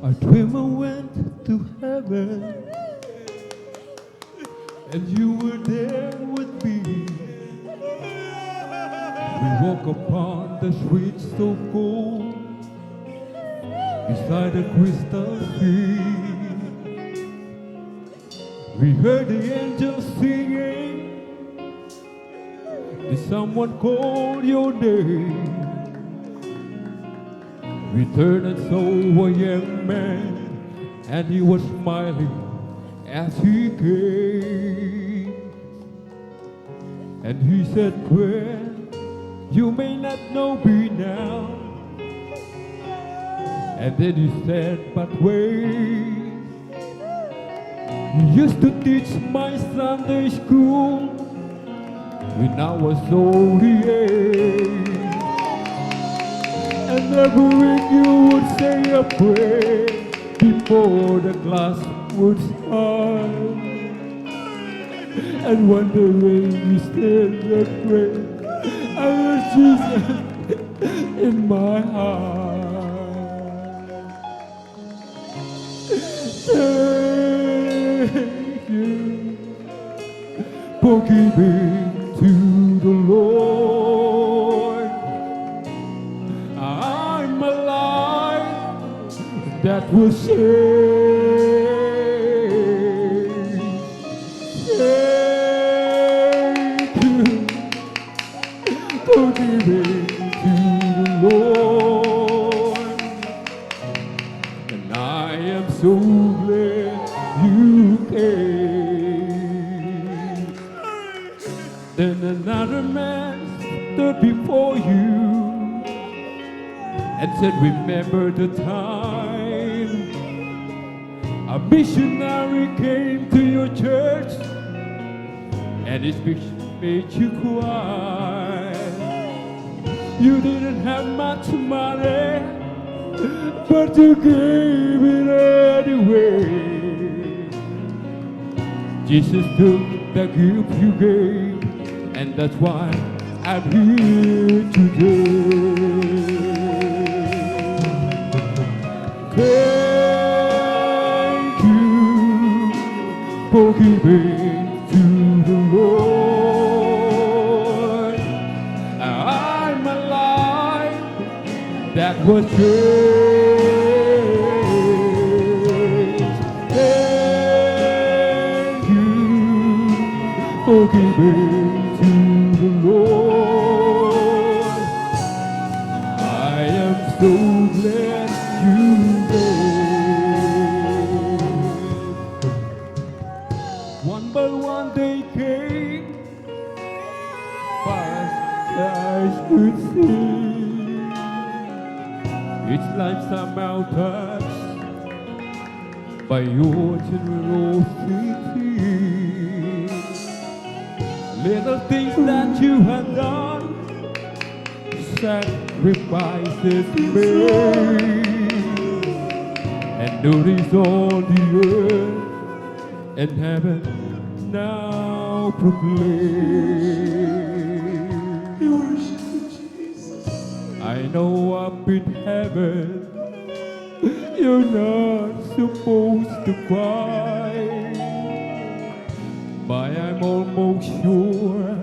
I dream I went to heaven, and you were there with me. We walk upon the streets so cold, beside a crystal sea. We heard the angels singing. Did someone call your name? We turned and saw a young man, and he was smiling as he came. And he said, "Friend, you may not know me now." And then he said, "But wait, you used to teach my Sunday school when I was only 8. And every week you would say a prayer before the class would start. And one day when you said that prayer, I heard Jesus in my heart. Thank you for giving to the Lord. I'm alive that was saved. Thank you for giving to the Lord. And I am so glad you came. Then another man stood before you and said, "Remember the time a missionary came to your church and his picture made you cry. You didn't have much money, but you gave it anyway. Jesus took the gift you gave, and that's why I'm here today. Thank you for giving to the Lord. I'm alive that was changed. Thank you for giving to the Lord. I am so glad you gave. One by one they came, far as the eyes could see. Each life somehow touched by your generosity. Little things that you have done, sacrifices made, and notice all the earth and heaven now proclaim. We worship you, Jesus. I know up in heaven you're not supposed to cry, but I'm almost sure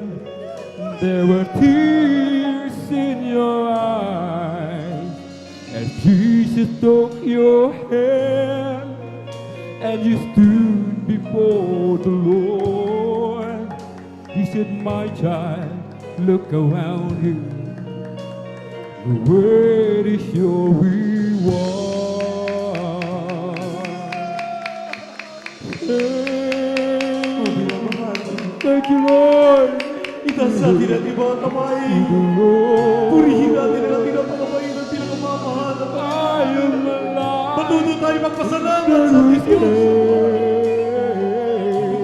there were tears in your eyes as Jesus took your hand and you stood before the Lord. He said, "My child, look around you. Where is your reward?" Thank you, Lord. Itaas natin ang ibang kamay. Thank you, Lord. Purihin natin ang ating napakamay ng pinakamamahal na I am alive. Patuto tayo magpasalamat sa ating Diyos.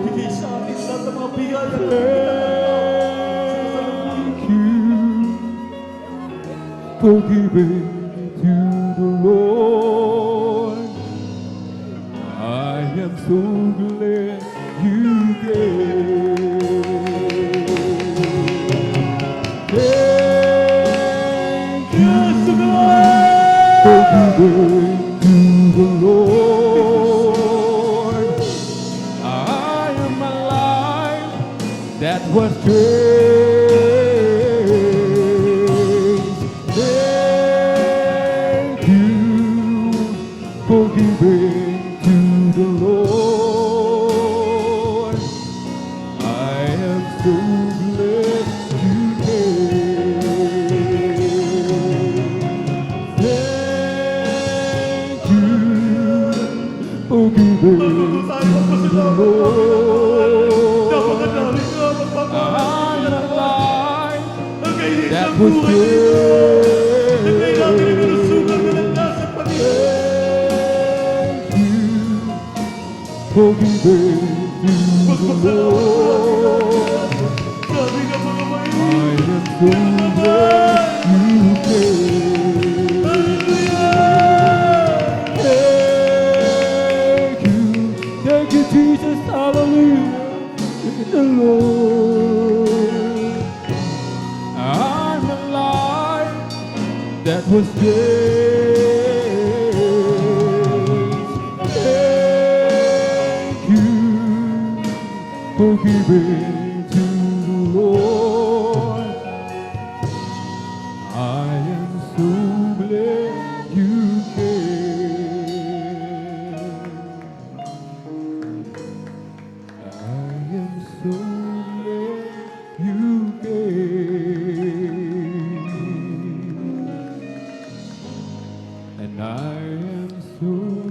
Bigay sa atin lahat ng mga biyaya na Thank you for giving to the Lord. I am so glad you gave. Thank you Yes, God! for giving to the Lord. forgiven to the Lord. I am so glad you came. Thank you, forgiven Marunong tayo to the magpasalamat, Panginoon. Lord. Napakadami ka, I'm alive. ang kainin That ng was buhay nito. Nagay namin ang great. kalusugan na naglasan, Panginoon. Thank you, forgiven to the Lord. Sabi ng mga I mahilig. am so glad you came. Thank you, Jesus, hallelujah, the Lord. I'm alive. That was great. Thank you for giving to the Lord. I am so glad you came. I am so glad you came. And I am so